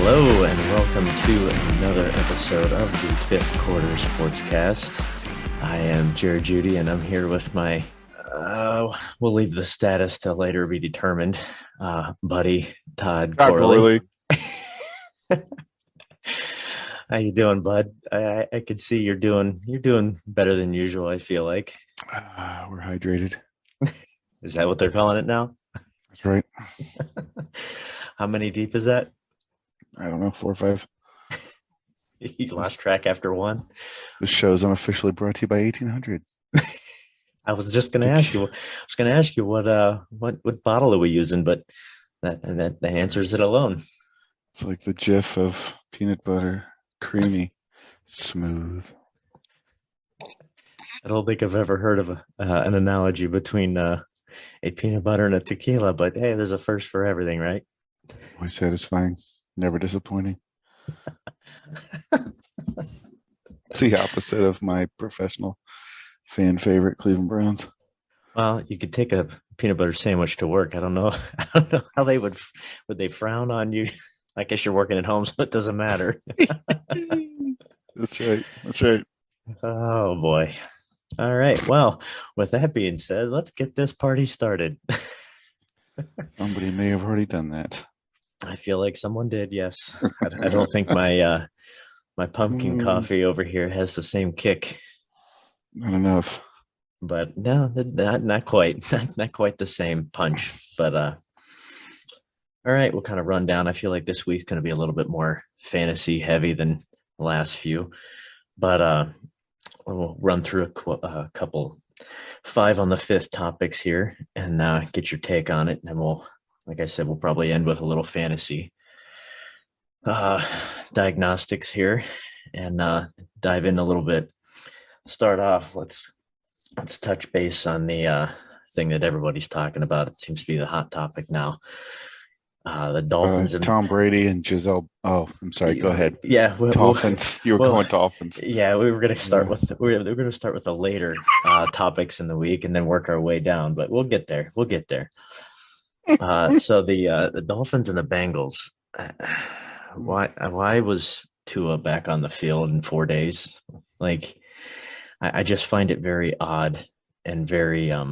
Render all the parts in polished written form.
Hello and welcome to another episode of the Fifth Quarter Sportscast. I am Jared Judy and I'm here with my, we'll leave the status to later be determined, buddy Todd Corley. How you doing, bud? I can see you're doing better than usual, I feel like. We're hydrated. Is that what they're calling it now? That's right. How many deep is that? I don't know, 4 or 5. You lost track after one. This show's unofficially brought to you by 1800. I was just going to ask you. I was going to ask you what bottle are we using, but that answers it alone. It's like the GIF of peanut butter, creamy, smooth. I don't think I've ever heard of an analogy between a peanut butter and a tequila, but hey, there's a first for everything, right? Always satisfying, never disappointing. It's the opposite of my professional fan favorite Cleveland Browns. Well, you could take a peanut butter sandwich to work. I don't know how they would they frown on you. I guess you're working at home, so it doesn't matter. That's right. Oh boy. All right. Well, with that being said, let's get this party started. Somebody may have already done that. I feel like someone did. Yes. I don't think my pumpkin coffee over here has the same kick. Not enough. But no, not quite. Not quite the same punch. But all right, we'll kind of run down. I feel like this week's going to be a little bit more fantasy heavy than the last few. But we'll run through a couple 5 on the 5th topics here and get your take on it. And then like I said, we'll probably end with a little fantasy diagnostics here and dive in a little bit. Start off, let's touch base on the thing that everybody's talking about. It seems to be the hot topic now. The Dolphins and Tom Brady and Giselle. Oh, I'm sorry. Go ahead. Yeah, Dolphins. You were going Dolphins. Yeah, we were going to start with the later topics in the week and then work our way down. But we'll get there. So the Dolphins and the Bengals. Why was Tua back on the field in 4 days? Like, I just find it very odd and very I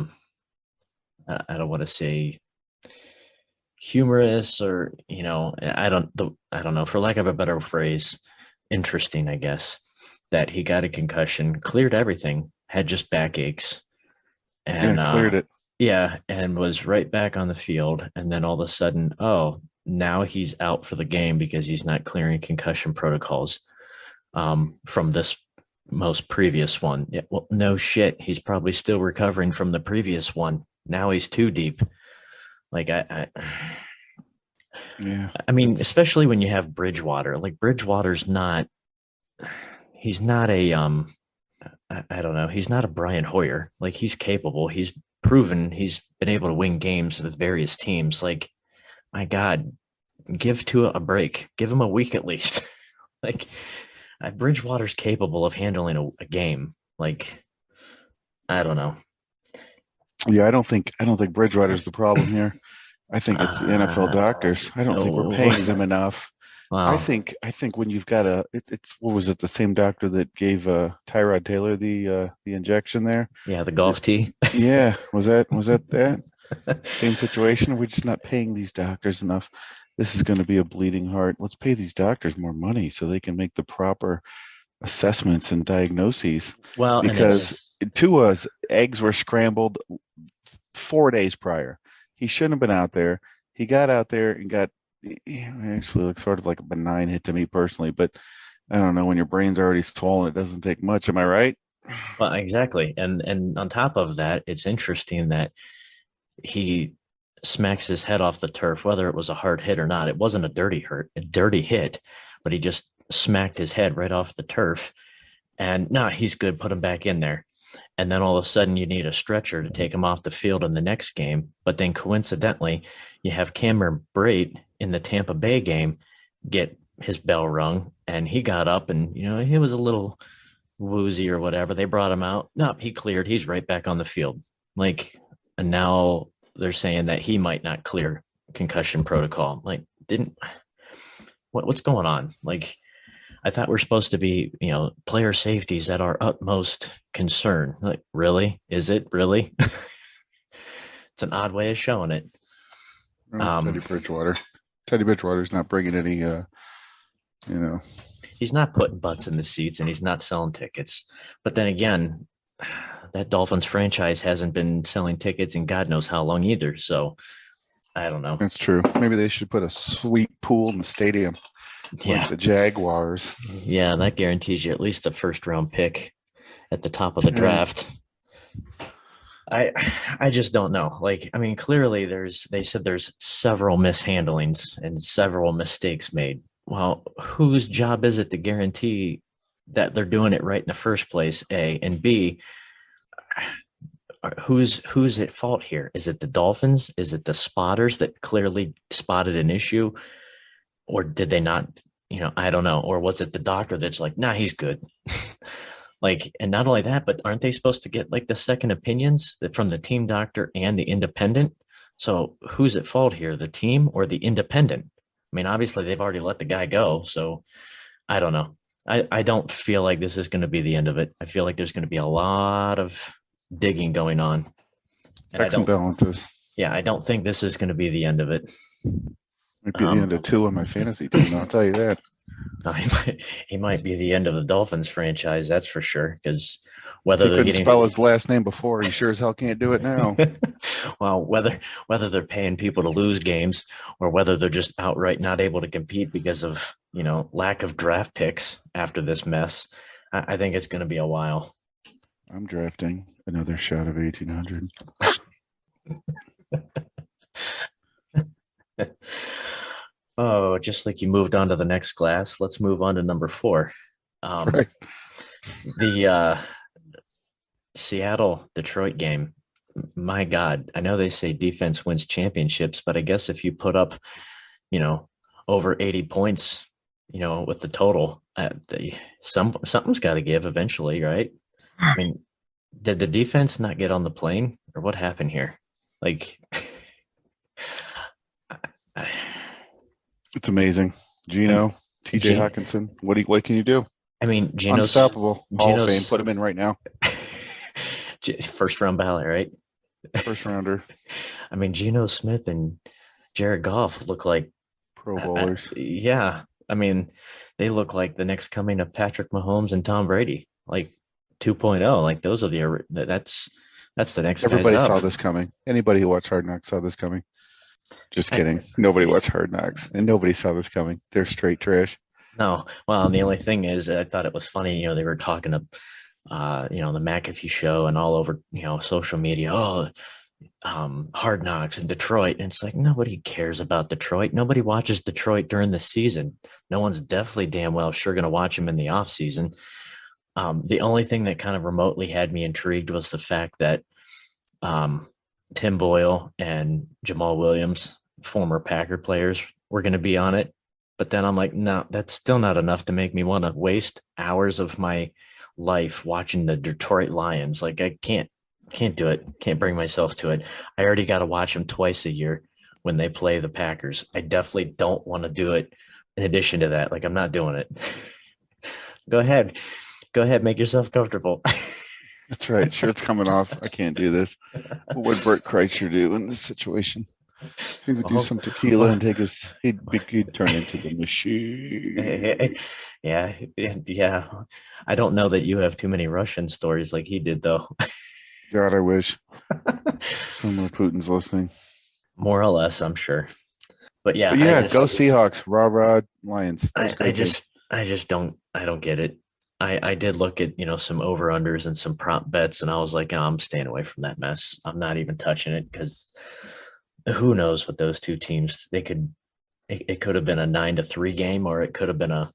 don't want to say humorous or I don't know, for lack of a better phrase, interesting, I guess, that he got a concussion, cleared everything, had just backaches, and cleared it. Yeah, and was right back on the field, and then all of a sudden, now he's out for the game because he's not clearing concussion protocols from this most previous one. Yeah, well, no shit, he's probably still recovering from the previous one. Now he's too deep. Like I mean, especially when you have Bridgewater. Like Bridgewater's not. He's not a I don't know. He's not a Brian Hoyer. Like he's capable. He's proven he's been able to win games with various teams. Like, my God, give Tua a break. Give him a week at least. Like, Bridgewater's capable of handling a game. Like, I don't know. Yeah, I don't think Bridgewater's the problem here. I think it's the NFL doctors. I don't think we're paying them enough. Wow. I think when you've got it's what was it, the same doctor that gave Tyrod Taylor the injection there? Yeah, the golf tee. Yeah, was that same situation? We're just not paying these doctors enough. This is going to be a bleeding heart. Let's pay these doctors more money so they can make the proper assessments and diagnoses. Well, because Tua's eggs were scrambled 4 days prior. He shouldn't have been out there. He got out there and got. It actually looks sort of like a benign hit to me personally, but I don't know, when your brain's already swollen, it doesn't take much. Am I right? Well, exactly. And on top of that, it's interesting that he smacks his head off the turf, whether it was a hard hit or not. It wasn't a dirty hit, but he just smacked his head right off the turf. And he's good. Put him back in there. And then all of a sudden you need a stretcher to take him off the field in the next game. But then coincidentally, you have Cameron Brate in the Tampa Bay game get his bell rung, and he got up and, he was a little woozy or whatever. They brought him out. No, he cleared. He's right back on the field. Like, and now they're saying that he might not clear concussion protocol. Like, What's going on? Like, I thought we're supposed to be, player safeties at our utmost concern. Like, really? Is it really? It's an odd way of showing it. Teddy Bridgewater. Teddy Bridgewater's not bringing any, He's not putting butts in the seats and he's not selling tickets. But then again, that Dolphins franchise hasn't been selling tickets in God knows how long either. So I don't know. That's true. Maybe they should put a sweet pool in the stadium, like the Jaguars. Yeah, that guarantees you at least a first round pick at the top of the draft. I just don't know. Like, I mean, clearly they said there's several mishandlings and several mistakes made. Well, whose job is it to guarantee that they're doing it right in the first place? A, and B, who's at fault here? Is it the Dolphins? Is it the spotters that clearly spotted an issue? Or did they not, I don't know. Or was it the doctor that's like, nah, he's good. Like, and not only that, but aren't they supposed to get like the second opinions from the team doctor and the independent? So who's at fault here, the team or the independent? I mean, obviously they've already let the guy go. So I don't know. I don't feel like this is going to be the end of it. I feel like there's going to be a lot of digging going on. And checks and balances. Yeah, I don't think this is going to be the end of it. Might be the end of 2 on my fantasy team, I'll tell you that. No, he might be the end of the Dolphins franchise, that's for sure. Because whether he couldn't spell his last name before, he sure as hell can't do it now. Well, whether they're paying people to lose games or whether they're just outright not able to compete because of lack of draft picks after this mess, I think it's going to be a while. I'm drafting another shot of 1800. Oh, just like you moved on to the next class, let's move on to number 4. Right. The Seattle-Detroit game. My God, I know they say defense wins championships, but I guess if you put up, over 80 points, with the total, something's got to give eventually, right? I mean, did the defense not get on the plane, or what happened here? Like, it's amazing. Geno, TJ Hawkinson. What can you do? I mean, Geno's unstoppable. Hall of Fame. Put him in right now. First round ballot, right? First rounder. I mean, Geno Smith and Jared Goff look like Pro Bowlers. Yeah. I mean, they look like the next coming of Patrick Mahomes and Tom Brady, like 2.0. Like those are that's the next. Everybody saw this coming. Anybody who watched Hard Knocks saw this coming. Just kidding. Nobody watched Hard Knocks, and nobody saw this coming. They're straight trash. No. Well, the only thing is, I thought it was funny. They were talking to, the McAfee show and all over, social media. Oh, Hard Knocks in Detroit, and it's like nobody cares about Detroit. Nobody watches Detroit during the season. No one's definitely damn well sure going to watch them in the off season. The only thing that kind of remotely had me intrigued was the fact that Tim Boyle and Jamal Williams, former Packer players, were going to be on it. But then I'm like, no, that's still not enough to make me want to waste hours of my life watching the Detroit Lions. Like I can't do it. Can't bring myself to it. I already got to watch them twice a year when they play the Packers. I definitely don't want to do it in addition to that. Like I'm not doing it. Go ahead. Make yourself comfortable. That's right. Shirt's coming off. I can't do this. What would Bert Kreischer do in this situation? He would do some tequila and take his. He'd turn into the machine. Yeah. I don't know that you have too many Russian stories like he did, though. God, I wish. Some of Putin's listening. More or less, I'm sure. But yeah, go Seahawks. Rah Lions. I just don't get it. I did look at, some over-unders and some prop bets, and I was like, I'm staying away from that mess. I'm not even touching it because who knows what those two teams, it could have been a 9-3 game, or it could have been a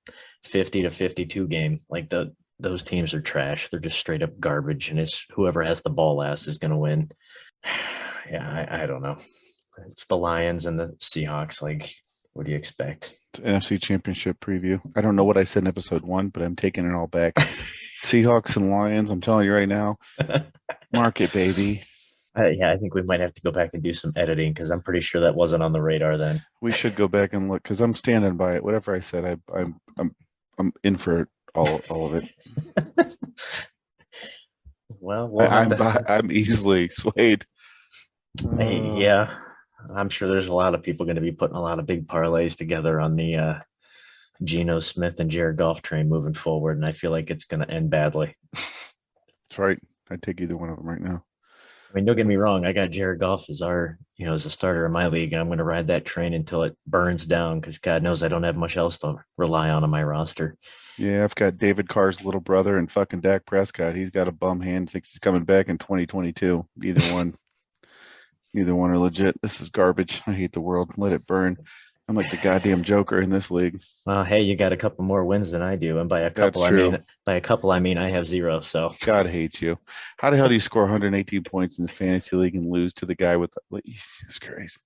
50-52 game. Like those teams are trash. They're just straight up garbage, and it's whoever has the ball last is going to win. Yeah, I don't know. It's the Lions and the Seahawks. Like, what do you expect? NFC Championship preview. I don't know what I said in episode 1, but I'm taking it all back. Seahawks and Lions. I'm telling you right now. Mark it, baby. Yeah, I think we might have to go back and do some editing because I'm pretty sure that wasn't on the radar then. We should go back and look because I'm standing by it. Whatever I said, I'm in for all of it. Well, we'll have to. I'm easily swayed. Yeah, I'm sure there's a lot of people going to be putting a lot of big parlays together on the Geno Smith and Jared Goff train moving forward, and I feel like it's going to end badly. That's right. I'd take either one of them right now. I mean, don't get me wrong. I got Jared Goff as as a starter in my league, and I'm going to ride that train until it burns down because God knows I don't have much else to rely on my roster. Yeah, I've got David Carr's little brother and fucking Dak Prescott. He's got a bum hand. Thinks he's coming back in 2022. Neither one are legit. This is garbage. I hate the world. Let it burn. I'm like the goddamn Joker in this league. Well, hey, you got a couple more wins than I do, and That's true. I mean I have zero. So God hates you. How the hell do you score 118 points in the fantasy league and lose to the guy with Jesus Christ?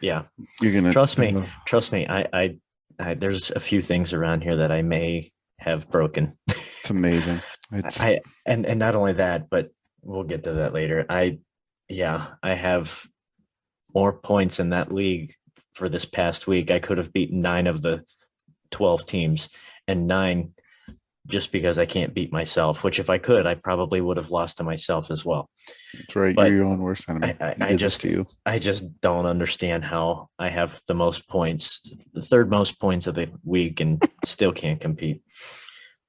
yeah, You're gonna trust me. There's a few things around here that I may have broken. It's amazing. It's And not only that, but we'll get to that later. I have more points in that league for this past week. I could have beaten 9 of the 12 teams, and 9 just because I can't beat myself, which if I could, I probably would have lost to myself as well. that's right. But You're your own worst enemy. I just don't understand how I have the most points, the third most points of the week, and still can't compete.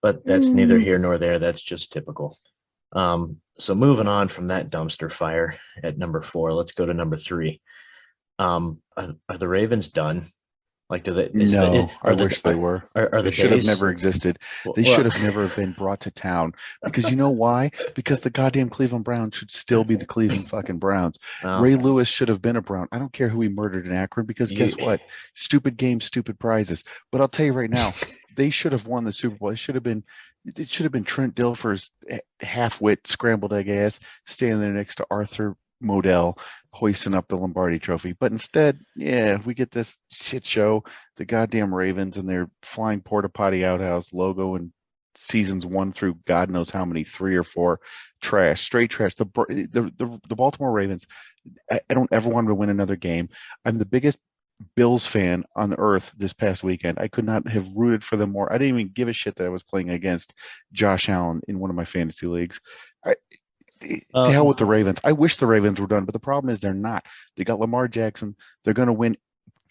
But that's neither here nor there. That's just typical. So moving on from that dumpster fire at number 4, let's go to number 3. Are the Ravens done? Like, I wish they were. They should have never existed. They should have never been brought to town. Because you know why? Because the goddamn Cleveland Browns should still be the Cleveland fucking Browns. Ray Lewis should have been a Brown. I don't care who he murdered in Akron because guess what? Stupid games, stupid prizes. But I'll tell you right now, they should have won the Super Bowl. It should have been Trent Dilfer's half-wit scrambled egg ass standing there next to Arthur Modell hoisting up the Lombardi trophy. But instead, we get this shit show, the goddamn Ravens and their flying porta potty outhouse logo and seasons 1 through God knows how many, 3 or 4, straight trash. The Baltimore Ravens, I don't ever want to win another game. I'm the biggest Bills fan on earth this past weekend. I could not have rooted for them more. I didn't even give a shit that I was playing against Josh Allen in one of my fantasy leagues. To hell with the Ravens. I wish the Ravens were done, but the problem is they're not. They got Lamar Jackson. They're going to win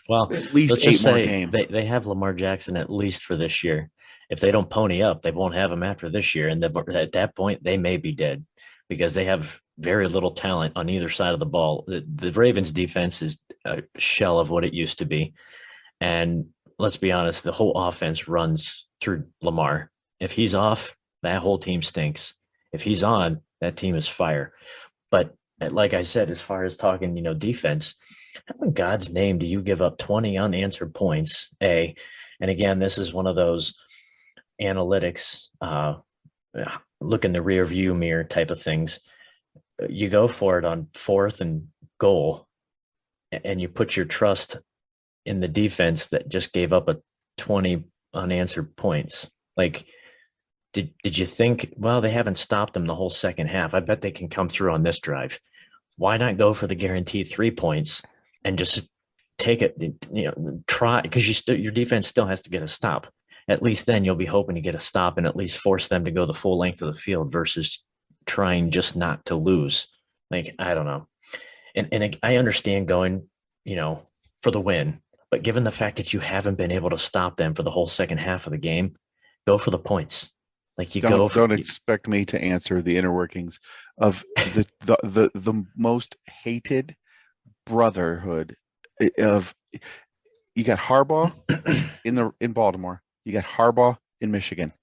at least 8 more games. They have Lamar Jackson at least for this year. If they don't pony up, they won't have him after this year. And at that point, they may be dead because they have very little talent on either side of the ball. The Ravens defense is a shell of what it used to be. And let's be honest, the whole offense runs through Lamar. If he's off, that whole team stinks. If he's on, that team is fire. But like I said, as far as talking, defense, how in God's name do you give up 20 unanswered points? And again, this is one of those analytics, look in the rear view mirror type of things. You go for it on 4th and goal, and you put your trust in the defense that just gave up 20 unanswered points. Like, did you think, well, they haven't stopped them the whole second half. I bet they can come through on this drive. Why not go for the guaranteed 3 points and just take it, try, because your defense still has to get a stop. At least then you'll be hoping to get a stop and at least force them to go the full length of the field versus trying just not to lose. Like, I don't know. And I understand going, for the win, but given the fact that you haven't been able to stop them for the whole second half of the game, go for the points. Like don't expect me to answer the inner workings of the most hated brotherhood of. You got Harbaugh in Baltimore. You got Harbaugh in Michigan.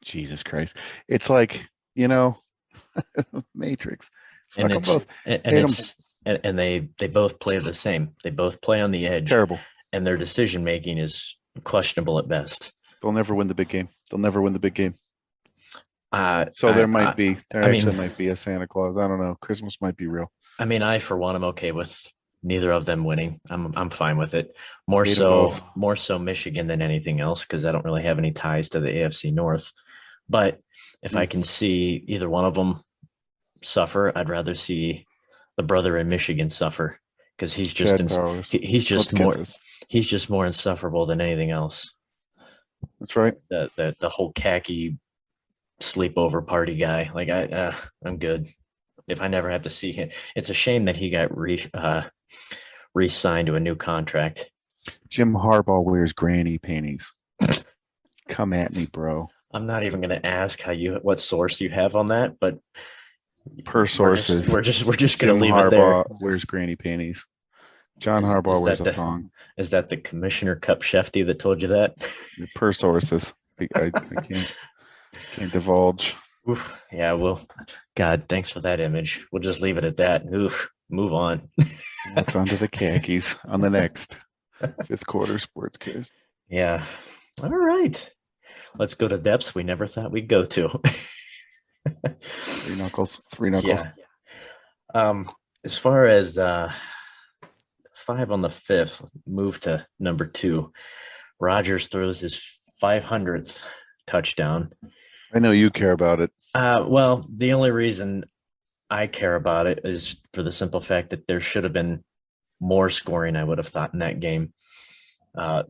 Jesus Christ! It's like Matrix. And they both play the same. They both play on the edge. Terrible. And their decision making is questionable at best. They'll never win the big game. So there might be a Santa Claus. I don't know. Christmas might be real. I mean, I for one, I'm okay with neither of them winning. I'm fine with it. More so Michigan than anything else because I don't really have any ties to the AFC North. But if I can see either one of them suffer. I'd rather see the brother in Michigan suffer because he's just Chad Powers. he's just Let's get more this. he's just more insufferable than anything else. That's right. The whole khaki sleepover party guy. Like I'm good if I never have to see him. It's a shame that he got re-signed to a new contract. Jim Harbaugh wears granny panties. Come at me, bro. I'm not even going to ask what source you have on that, but Per sources, we're just going to leave Harbaugh it there. Wears granny panties. John Harbaugh wears a thong. Is that the Commissioner Cup Shefty that told you that? Per sources, I can't divulge. Oof, yeah, well, God, thanks for that image. We'll just leave it at that. Oof, move on. Let's on to the khakis on the next fifth quarter sportscast. Yeah. All right. Let's go to depths we never thought we'd go to. Three knuckles. Yeah. As far as 5 on the 5th, move to number 2. Rodgers throws his 500th touchdown. I know you care about it. Well, the only reason I care about it is for the simple fact that there should have been more scoring, I would have thought, in that game.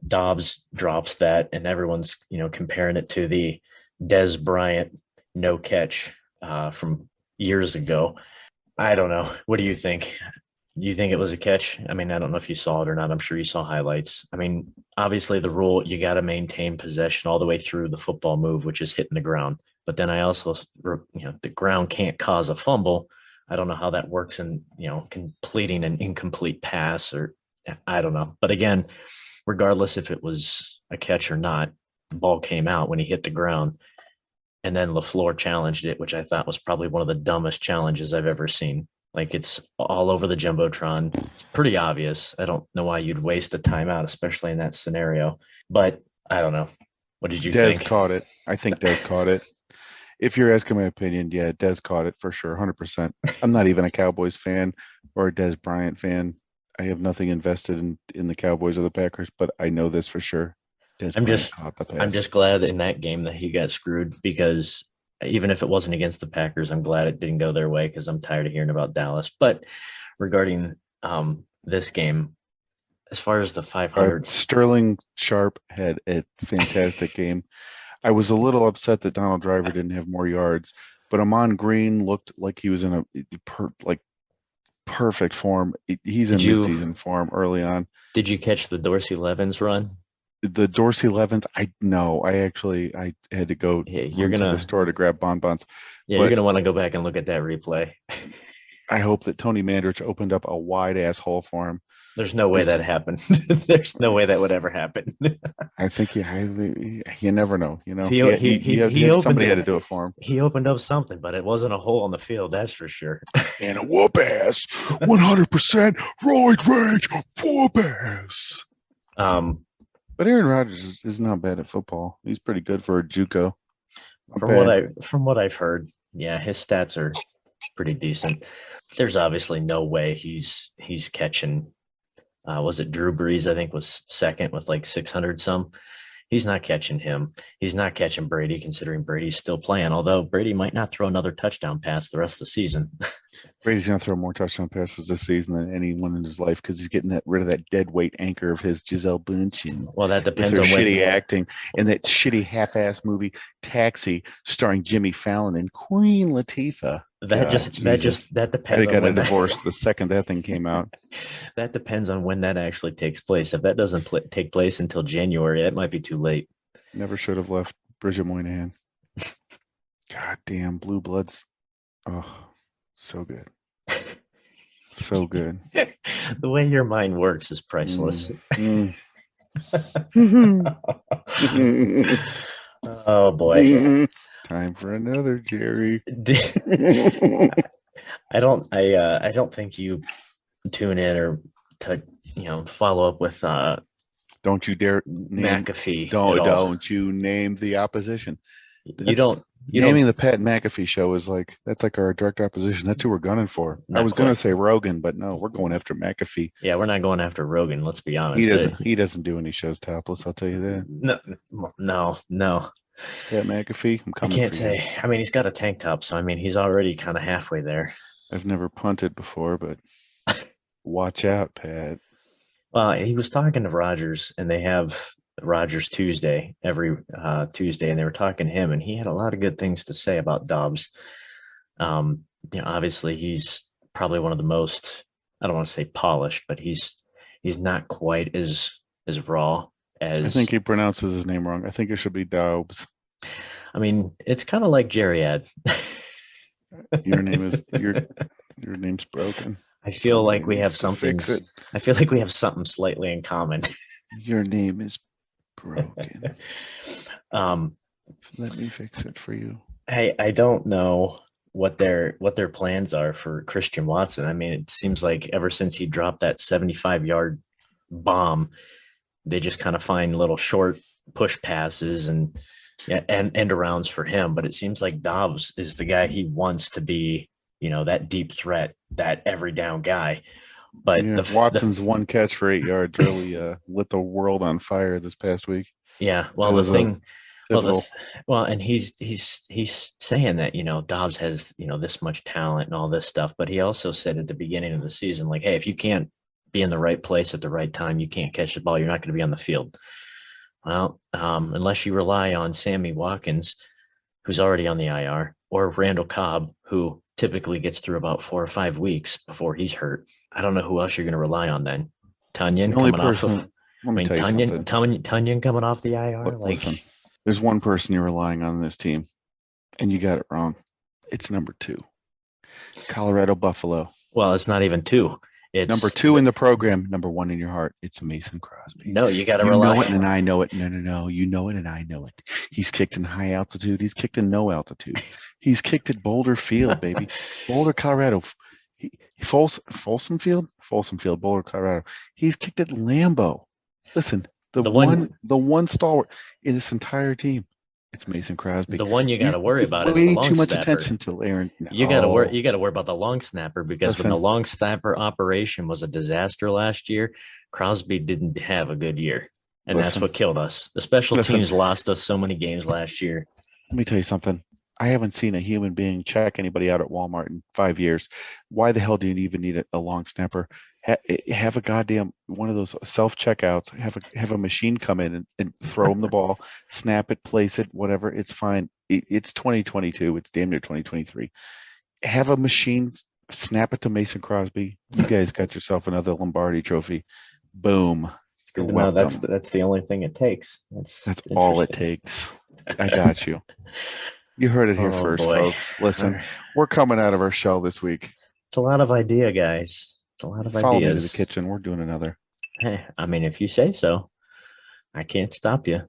Dobbs drops that, and everyone's comparing it to the Dez Bryant no catch from years ago. I don't know. What do you think? Do you think it was a catch? I mean, I don't know if you saw it or not. I'm sure you saw highlights. I mean, obviously the rule, you got to maintain possession all the way through the football move, which is hitting the ground. But then I also, the ground can't cause a fumble. I don't know how that works in, completing an incomplete pass, or I don't know. But again, regardless if it was a catch or not, the ball came out when he hit the ground. And then LaFleur challenged it, which I thought was probably one of the dumbest challenges I've ever seen. Like, it's all over the Jumbotron. It's pretty obvious. I don't know why you'd waste a timeout, especially in that scenario. But I don't know. What did you think? Dez caught it. I think Dez caught it. If you're asking my opinion, yeah, Dez caught it for sure, 100%. I'm not even a Cowboys fan or a Dez Bryant fan. I have nothing invested in the Cowboys or the Packers, but I know this for sure. I'm just glad in that game that he got screwed, because even if it wasn't against the Packers, I'm glad it didn't go their way, because I'm tired of hearing about Dallas. But regarding this game, as far as the 500, Sterling Sharp had a fantastic game. I was a little upset that Donald Driver didn't have more yards, but Amon Green looked like he was in a perfect form. He's in mid-season form early on. Did you catch the Dorsey Levens run? The Dorsey Levens, I had to go to the store to grab bonbons. Yeah, you're gonna want to go back and look at that replay. I hope that Tony Mandrich opened up a wide ass hole for him. There's no way that happened. There's no way that would ever happen. I think you never know. Somebody had to do it for him. He opened up something, but it wasn't a hole on the field, that's for sure. And a whoop ass, 100% right range, whoop ass. But Aaron Rodgers is not bad at football. He's pretty good for a JUCO. From what I've heard, yeah, his stats are pretty decent. There's obviously no way he's catching. Was it Drew Brees? I think was second with like 600 some. He's not catching him. He's not catching Brady, considering Brady's still playing. Although Brady might not throw another touchdown pass the rest of the season. Brady's going to throw more touchdown passes this season than anyone in his life, because he's getting rid of that dead weight anchor of his, Gisele Bündchen. Well, that depends on shitty acting and that shitty half-ass movie Taxi, starring Jimmy Fallon and Queen Latifah. That depends. I got a divorce the second that thing came out. That depends on when that actually takes place. If that doesn't take place until January, that might be too late. Never should have left Bridget Moynihan. God damn, Blue Bloods. Oh, so good. So good. The way your mind works is priceless. Oh boy. Time for another, Jerry. I don't think you tune in or to follow up with don't you dare McAfee. Don't you name the opposition. Naming the Pat McAfee show is that's like our direct opposition. That's who we're gunning for. I was going to say Rogan, but no, we're going after McAfee. Yeah, we're not going after Rogan. Let's be honest. He doesn't do any shows topless. I'll tell you that. No. Pat McAfee, I'm I coming can't for you. say. I mean, he's got a tank top, so I mean, he's already kind of halfway there. I've never punted before, but watch out, Pat. Well, he was talking to Rogers, and they have Rogers Tuesday every Tuesday, and they were talking to him, and he had a lot of good things to say about Dobbs. Obviously, he's probably one of the most, I don't want to say polished, but he's not quite as raw I think as. he pronounces his name wrong. I think it should be Dobbs. I mean, it's kind of like Jerryad. Your name is your name's broken. I feel Somebody like we have needs to something. fix it. I feel like we have something slightly in common. Your name is broken. um, Let me fix it for you. I don't know what their plans are for Christian Watson. I mean, it seems like ever since he dropped that 75-yard bomb, they just kind of find little short push passes and end arounds for him. But it seems like Dobbs is the guy he wants to be, that deep threat, that every down guy. But Yeah, Watson's one catch for 8 yards really lit the world on fire this past week. yeah, It well, the was thing, well, pivotal. and he's saying that Dobbs has this much talent and all this stuff, but he also said at the beginning of the season, like, hey, if you can't be in the right place at the right time, you can't catch the ball, you're not going to be on the field. Well, unless you rely on Sammy Watkins, who's already on the IR, or Randall Cobb, who typically gets through about 4 or 5 weeks before he's hurt. I don't know who else you're going to rely on then. The Tunyon only coming off of, person, let me I mean, tell you something. Tunyon coming off the IR. Listen, there's one person you're relying on in this team, and you got it wrong. It's number 2, Colorado Buffalo. Well, it's not even 2. It's number 2 in the program, number 1 in your heart. It's Mason Crosby. No, you got to You rely. know it, and I know it. No. You know it, and I know it. He's kicked in high altitude. He's kicked in no altitude. He's kicked at Boulder Field, baby. Boulder, Colorado. Folsom Field, Boulder, Colorado. He's kicked at Lambeau. Listen, the one stalwart in this entire team. It's Mason Crosby. The one you got to worry about is the long way too much snapper. attention to Aaron. No. You got to worry about the long snapper because when the long snapper operation was a disaster last year, Crosby didn't have a good year, and that's what killed us. The special teams lost us so many games last year. Let me tell you something. I haven't seen a human being check anybody out at Walmart in 5 years. Why the hell do you even need a long snapper? Have a goddamn one of those self-checkouts. Have a machine come in and throw them the ball, snap it, place it, whatever. It's fine. It's 2022. It's damn near 2023. Have a machine snap it to Mason Crosby. You guys got yourself another Lombardi trophy. Boom. No, that's the only thing it takes. That's all it takes. I got you. You heard it here first, folks. Listen, we're coming out of our shell this week. It's a lot of idea, guys. It's a lot of Follow ideas. Me to the kitchen. We're doing another. Hey, I mean, if you say so, I can't stop you.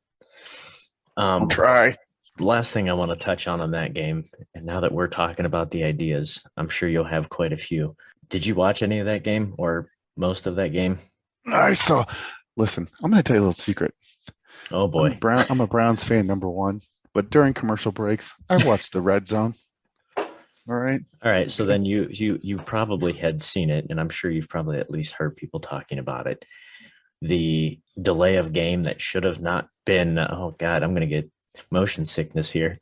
I'll try. The last thing I want to touch on that game, and now that we're talking about the ideas, I'm sure you'll have quite a few. Did you watch any of that game or most of that game? I saw. Listen, I'm going to tell you a little secret. Oh, boy. I'm a Browns fan, number 1. But during commercial breaks, I watched the Red Zone. All right. So then you probably had seen it, and I'm sure you've probably at least heard people talking about it. The delay of game that should have not been. Oh God, I'm going to get motion sickness here.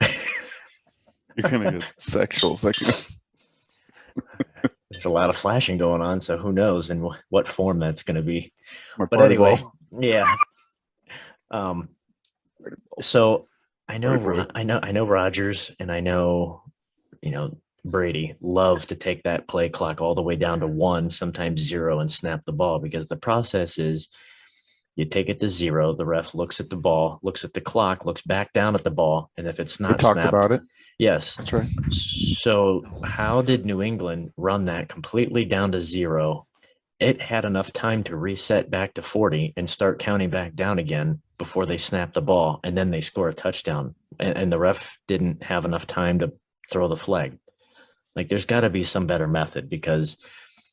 You're going to get sexual sickness. There's a lot of flashing going on, so who knows in what form that's going to be. But anyway, yeah. So I know Rodgers and I know, Brady love to take that play clock all the way down to 1, sometimes 0, and snap the ball, because the process is you take it to 0, the ref looks at the ball, looks at the clock, looks back down at the ball, and if it's not snapped, about it. Yes. That's right. So how did New England run that completely down to 0? It had enough time to reset back to 40 and start counting back down again before they snapped the ball, and then they score a touchdown. And the ref didn't have enough time to throw the flag. Like, there's got to be some better method, because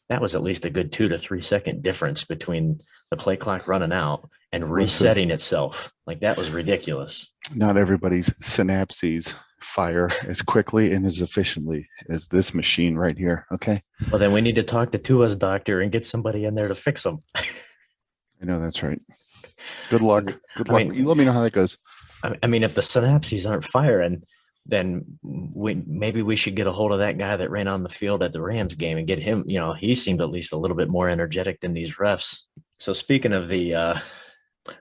that was at least a good 2 to 3 second difference between the play clock running out and resetting itself. Like, that was ridiculous. Not everybody's synapses fire as quickly and as efficiently as this machine right here. Okay. Well, then we need to talk to Tua's doctor and get somebody in there to fix them. I know that's right. Good luck. Good luck. You let me know how that goes. I mean, if the synapses aren't firing, then maybe we should get a hold of that guy that ran on the field at the Rams game and get him. He seemed at least a little bit more energetic than these refs. So speaking of the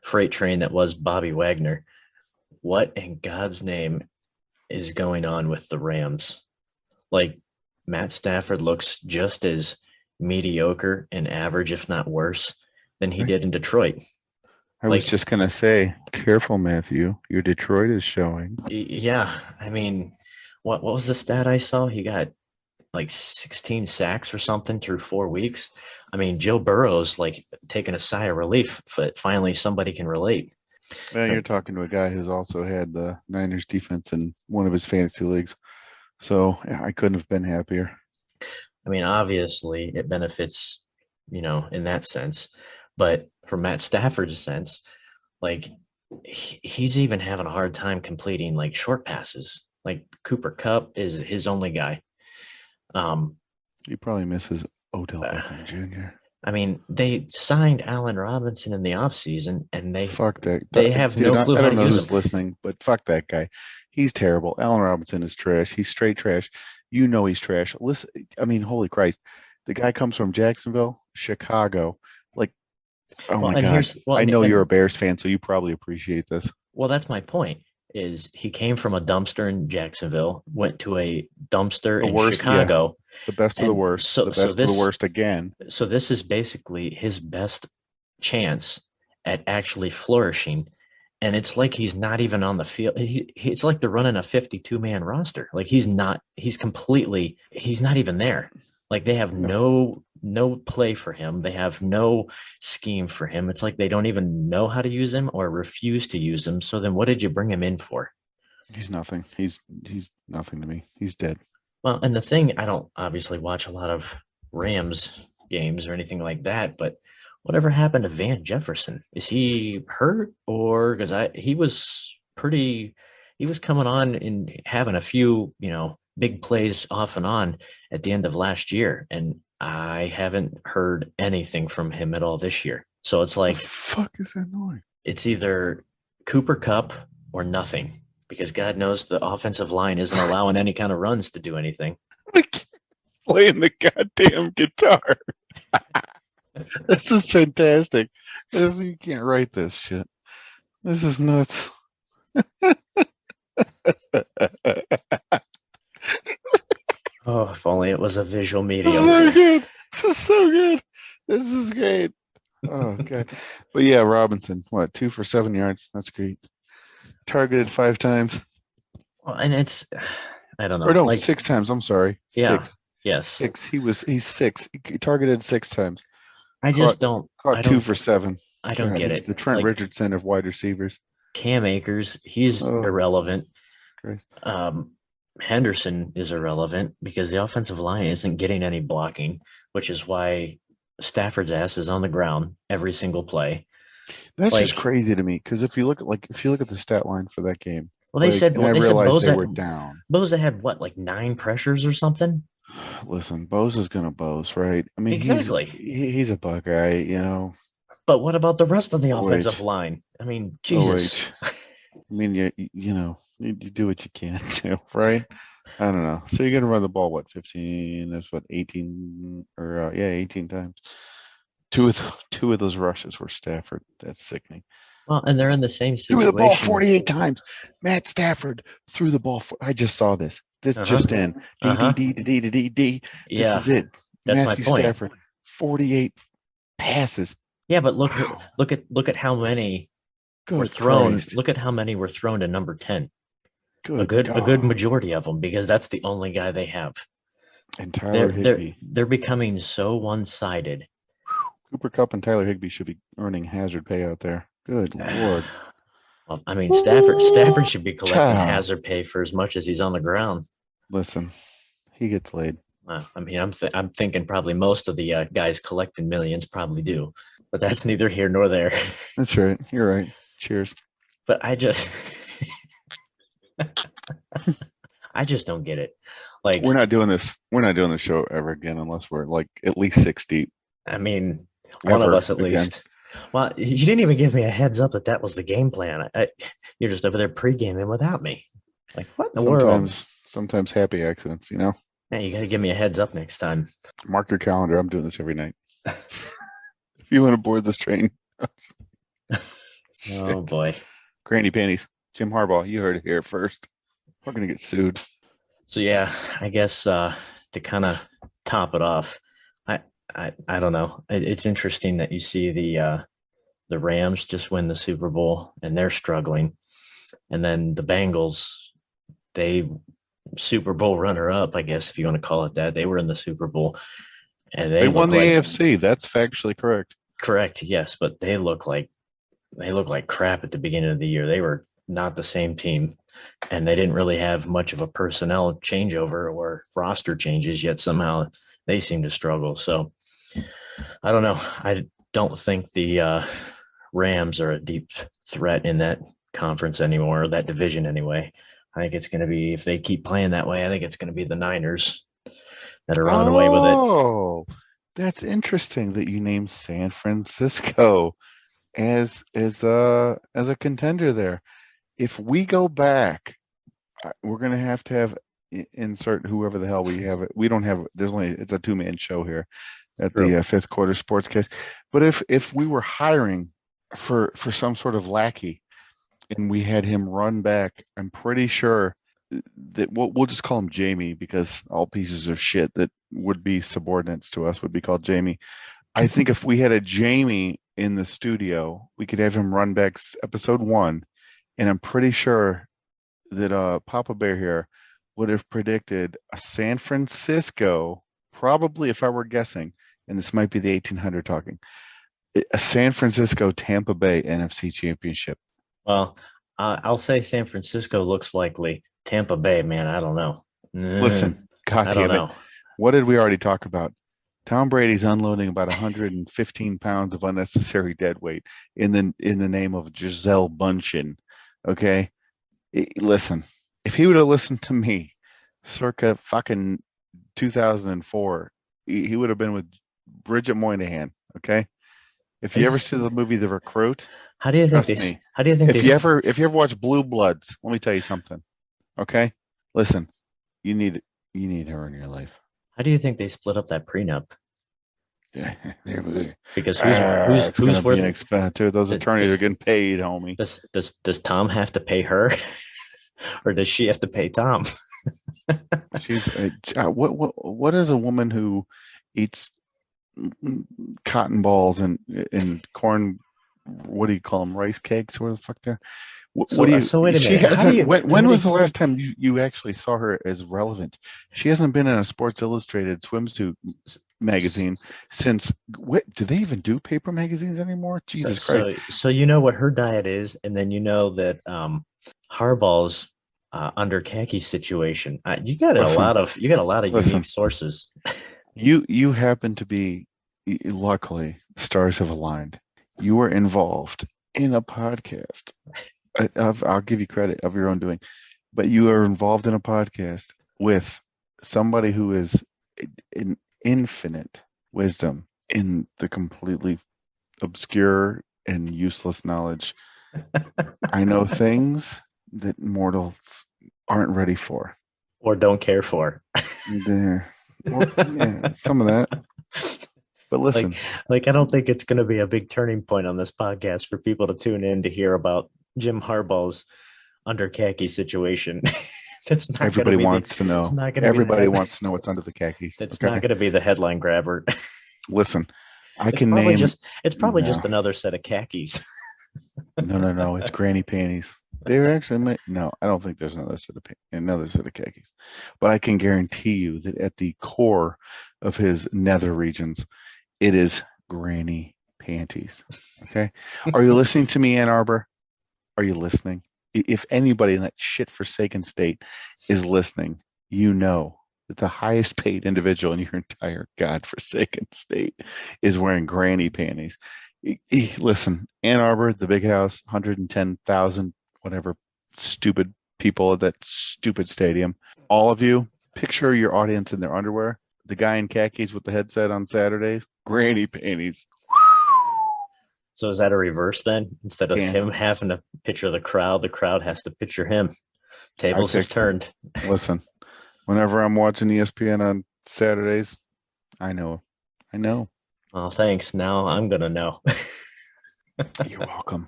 freight train that was Bobby Wagner, what in God's name is going on with the Rams? Like, Matt Stafford looks just as mediocre and average, if not worse, than he did in Detroit. I was just going to say, careful, Matthew. Your Detroit is showing. Yeah. I mean, what was the stat I saw? He got like 16 sacks or something through 4 weeks. I mean, Joe Burrow's like taking a sigh of relief, but finally somebody can relate. Well, you're talking to a guy who's also had the Niners defense in one of his fantasy leagues. So I couldn't have been happier. I mean, obviously it benefits, in that sense. But from Matt Stafford's sense, like he's even having a hard time completing like short passes. Like Cooper Kupp is his only guy. He probably misses Odell Beckham Jr. I mean, they signed Allen Robinson in the offseason, and fuck that. They have no clue how to use him. I don't know who's listening, but fuck that guy. He's terrible. Allen Robinson is trash. He's straight trash. He's trash. Listen, I mean, holy Christ, the guy comes from Jacksonville, Chicago. Like, oh my God. I know you're a Bears fan, so you probably appreciate this. Well, that's my point. Is he came from a dumpster in Jacksonville, went to a dumpster in Chicago. Yeah. The best of the worst. The best of the worst again. So this is basically his best chance at actually flourishing. And it's like he's not even on the field. It's like they're running a 52-man roster. Like he's not even there. Like they have no play for him. They have no scheme for him. It's like they don't even know how to use him or refuse to use him. So then what did you bring him in for? He's nothing. He's nothing to me. He's dead. Well, and the thing, I don't obviously watch a lot of Rams games or anything like that, but whatever happened to Van Jefferson? Is he hurt? Or because he was coming on and having a few, big plays off and on at the end of last year. And I haven't heard anything from him at all this year. So it's like, the fuck is that noise? It's either Cooper Kupp or nothing, because God knows the offensive line isn't allowing any kind of runs to do anything. Playing the goddamn guitar. This is fantastic. You can't write this shit. This is nuts. Oh, if only it was a visual medium. This is so good. This is great. Oh, God. But yeah, Robinson, 2 for 7 yards? That's great. Targeted 5 times. Well, and I don't know. Or no, 6 times. I'm sorry. Yeah. 6. Yes. 6. He's 6. He targeted 6 times. Caught 2 for 7. I don't get it. The Trent Richardson of wide receivers. Cam Akers, he's irrelevant. Great. Henderson is irrelevant because the offensive line isn't getting any blocking, which is why Stafford's ass is on the ground every single play. That's just crazy to me, because if you look at the stat line for that game, they said Bosa, they were down. Bosa had 9 pressures or something. Listen, Bosa's gonna Bose, right? I mean, exactly. He's a Buckeye, But what about the rest of the offensive line? I mean, Jesus. I mean, you do what you can do, right? I don't know. So you're gonna run the ball 15? That's 18 or 18 times. Two of those rushes were Stafford. That's sickening. Well, and they're in the same situation. Threw the ball 48 times. Matt Stafford threw the ball. I just saw this. This just in. D. Yeah, this is it. That's Matthew my point. Stafford, 48 passes. Yeah, but look at how many were thrown. Christ. Look at how many were thrown to number 10. A good majority of them, because that's the only guy they have. And Tyler Higbee. They're becoming so one-sided. Cooper Kupp and Tyler Higbee should be earning hazard pay out there. Good Lord. Well, I mean, Stafford should be collecting hazard pay for as much as he's on the ground. Listen, he gets laid. I mean, I'm thinking probably most of the guys collecting millions probably do, but that's neither here nor there. That's right. You're right. Cheers. But I just don't get it. Like, we're not doing this. We're not doing the show ever again unless we're at least 6 deep. I mean, one of us at least. Well, you didn't even give me a heads up that that was the game plan. You're just over there pre-gaming without me. Like, what in the world? Sometimes happy accidents, you know. Man, you got to give me a heads up next time. Mark your calendar. I'm doing this every night. If you want to board this train. Oh Shit. boy. Granny panties. Jim Harbaugh, you heard it here first. We're gonna get sued. So yeah, I guess to kind of top it off, I don't know. It's interesting that you see the Rams just win the Super Bowl and they're struggling, and then the Bengals, they Super Bowl runner up, I guess if you want to call it that. They were in the Super Bowl and They they won look the like AFC. That's factually correct. correct, yes, but they look like crap at the beginning of the year. They were not the same team, and they didn't really have much of a personnel changeover or roster changes, yet somehow they seem to struggle. So I don't know. I don't think the Rams are a deep threat in that conference anymore, or that division anyway. I think it's going to be, if they keep playing that way, I think it's going to be the Niners that are running away with it. Oh, that's interesting that you named San Francisco as a contender there. If we go back, we're gonna have to have insert whoever the hell we have. We don't have. There's only it's a 2-man show here at True. the fifth quarter sportscast. But if we were hiring for some sort of lackey and we had him run back, I'm pretty sure that we'll just call him Jamie because all pieces of shit that would be subordinates to us would be called Jamie. I think if we had a Jamie in the studio, we could have him run back episode 1, and I'm pretty sure that Papa Bear here would have predicted a San Francisco, probably if I were guessing, and this might be the 1800 talking, a San Francisco Tampa Bay NFC Championship. Well, I'll say San Francisco looks likely. Tampa Bay, man, I don't know. Listen, God I don't damn it. know. What did we already talk about? Tom Brady's unloading about 115 pounds of unnecessary dead weight in the name of Giselle Bundchen. Okay, listen, if he would have listened to me, circa fucking 2004, he would have been with Bridget Moynihan. Okay, if you ever see the movie The Recruit, How do you think trust me. How do you think If you ever watch Blue Bloods, let me tell you something. Okay, listen, you need her in your life. How do you think they split up that prenup? Yeah, Because it's going to worth be an expensive. Those attorneys are getting paid, homie. does Tom have to pay her, or does she have to pay Tom? She's what is a woman who eats cotton balls and corn? What do you call them? Rice cakes? What the fuck they're? What do you? So wait a She minute. hasn't. When was the last time you actually saw her as relevant? She hasn't been in a Sports Illustrated swimsuit magazine since. What do they even do paper magazines anymore? Jesus Christ! So you know what her diet is, and then you know that Harbaugh's under khaki situation. You got a lot of unique sources. You happen to be, luckily, stars have aligned. You were involved in a podcast. I'll give you credit of your own doing, but you are involved in a podcast with somebody who is an infinite wisdom in the completely obscure and useless knowledge. I know things that mortals aren't ready for or don't care for. Yeah, some of that. But listen, like I don't think it's going to be a big turning point on this podcast for people to tune in to hear about Jim Harbaugh's under khaki situation. That's not everybody wants to know. Everybody wants to know what's under the khakis. It's not going to be the headline grabber. Listen, it's probably just another set of khakis. No, it's granny panties. There actually no, I don't think there's another set of khakis. But I can guarantee you that at the core of his nether regions, it is granny panties. Okay. Are you listening to me, Ann Arbor? Are you listening? If anybody in that shit-forsaken state is listening, you know that the highest paid individual in your entire godforsaken state is wearing granny panties. Listen, Ann Arbor, the big house, 110,000, whatever stupid people at that stupid stadium. All of you, picture your audience in their underwear. The guy in khakis with the headset on Saturdays, granny panties. So is that a reverse then? Instead of Yeah. him having to picture the crowd has to picture him. Tables have turned. Listen, whenever I'm watching ESPN on Saturdays, I know. Oh, thanks. Now I'm gonna know. You're welcome.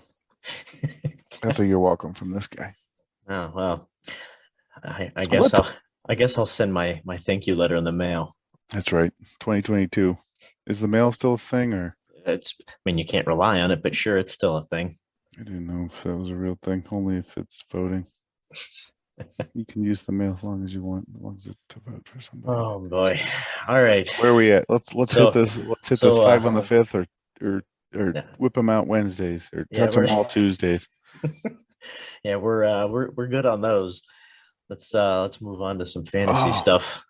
That's what you're welcome from this guy. Oh well. I guess I'll send my thank you letter in the mail. That's right. 2022. Is the mail still a thing, or? I mean, you can't rely on it, but sure, it's still a thing. I didn't know if that was a real thing. Only if it's voting. You can use the mail as long as you want, as long as it's to vote for somebody. Oh boy! All right, where are we at? Let's hit this. Let's hit this 5 on the 5th, or whip them out Wednesdays, or touch them all Tuesdays. Yeah, we're good on those. Let's move on to some fantasy stuff.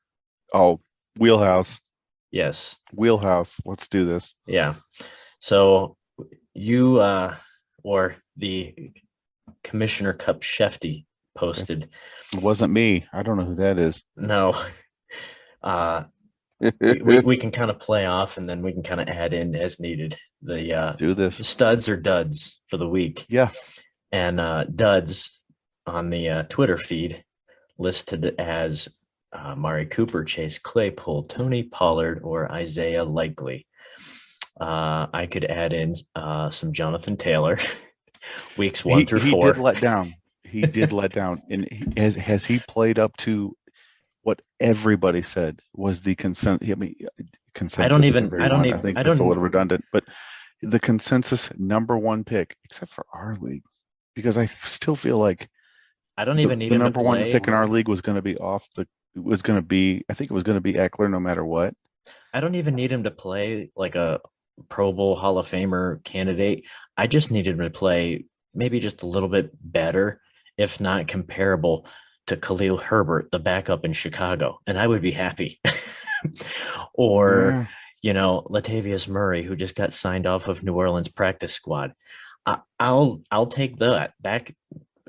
Oh, wheelhouse. Yes, wheelhouse. Let's do this. Yeah. So you or the Commissioner Cup Shefty posted. It wasn't me. I don't know who that is. No. We can kind of play off, and then we can kind of add in as needed the do this studs or duds for the week. Yeah. And duds on the Twitter feed listed as Mari Cooper, Chase Claypool, Tony Pollard, or Isaiah Likely. I could add in some Jonathan Taylor, weeks 1 through 4. He did let down. And has he played up to what everybody said was the consensus? Consensus. I think it's a little redundant, but the consensus #1 pick, except for our league, because I still feel like I don't even need the him number to one play. Pick in our league was going to be I think it was going to be Eckler no matter what. I don't even need him to play like a Pro Bowl Hall of Famer candidate. I just needed him to play maybe just a little bit better, if not comparable to Khalil Herbert, the backup in Chicago, and I would be happy. Or, Latavius Murray, who just got signed off of New Orleans practice squad. I'll take that back.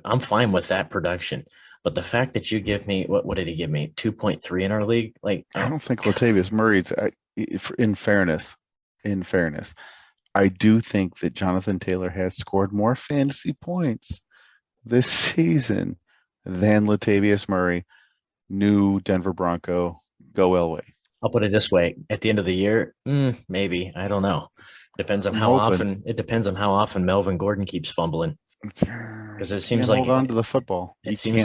I'm fine with that production. But the fact that you give me, what did he give me? 2.3 in our league? Like, I don't think Latavius Murray's, in fairness, I do think that Jonathan Taylor has scored more fantasy points this season than Latavius Murray. New Denver Bronco, go Elway. I'll put it this way: at the end of the year, maybe, I don't know. Depends on how often. It depends on how often Melvin Gordon keeps fumbling. Because it seems like hold on to the football. It seems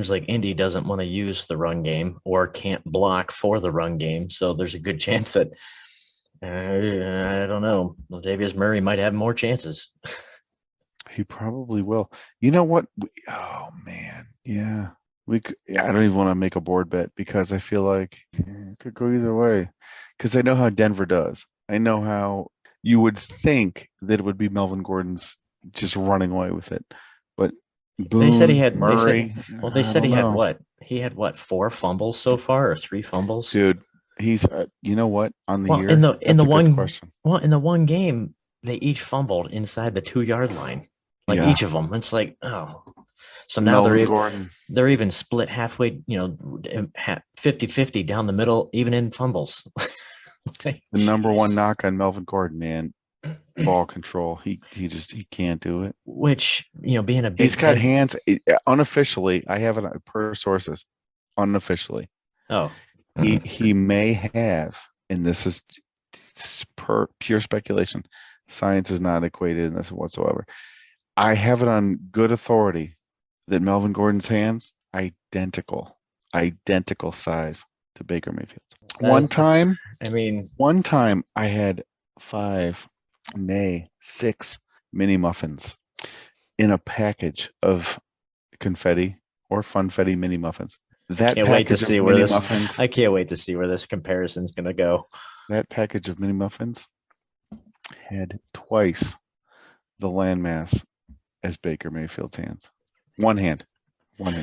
like Indy doesn't want to use the run game or can't block for the run game. So there's a good chance that I don't know. Latavius Murray might have more chances. He probably will. You know what? Oh man, yeah. I don't even want to make a board bet because I feel like it could go either way. Because I know how Denver does. I know how you would think that it would be Melvin Gordon's just running away with it, but Boone, they said he had Murray. They said he had what? He had what? 4 fumbles so far, or 3 fumbles? Dude, he's you know what? On the year, in the one game, they each fumbled inside the 2-yard line. Like each of them. It's like, oh. So now they're even split halfway, 50-50 down the middle, even in fumbles. The #1 knock on Melvin Gordon, man. Ball control. He can't do it. Which, being a big he's got hands unofficially. I have it per sources. Unofficially. Oh. He may have, and this is pure speculation. Science is not equated in this whatsoever. I have it on good authority that Melvin Gordon's hands identical size to Baker Mayfield's. One time I had 6 mini muffins in a package of confetti or funfetti mini muffins. I can't wait to see where this comparison's going to go. That package of mini muffins had twice the landmass as Baker Mayfield's hands. One hand. Well,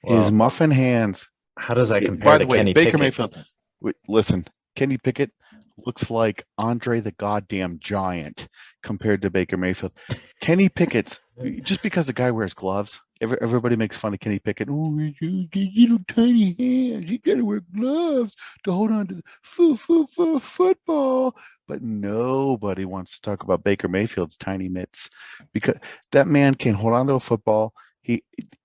his muffin hands. How does that compare to Kenny Pickett? Baker Mayfield. Listen, Kenny Pickett looks like Andre the Goddamn Giant compared to Baker Mayfield. Kenny Pickett's just because the guy wears gloves. Everybody makes fun of Kenny Pickett. Oh, you tiny hands. You got to wear gloves to hold on to the football. But nobody wants to talk about Baker Mayfield's tiny mitts because that man can hold on to a football.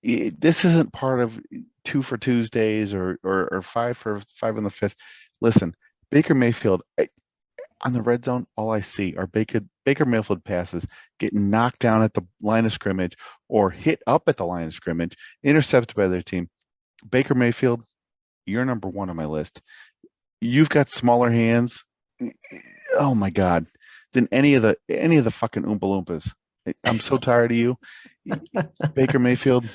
This isn't part of 2 for Tuesdays or 5 for 5 on the 5th. Listen, Baker Mayfield, on the red zone, all I see are Baker Mayfield passes getting knocked down at the line of scrimmage or hit up at the line of scrimmage, intercepted by their team. Baker Mayfield, you're number 1 on my list. You've got smaller hands. Oh my God, than any of the fucking Oompa Loompas. I'm so tired of you, Baker Mayfield.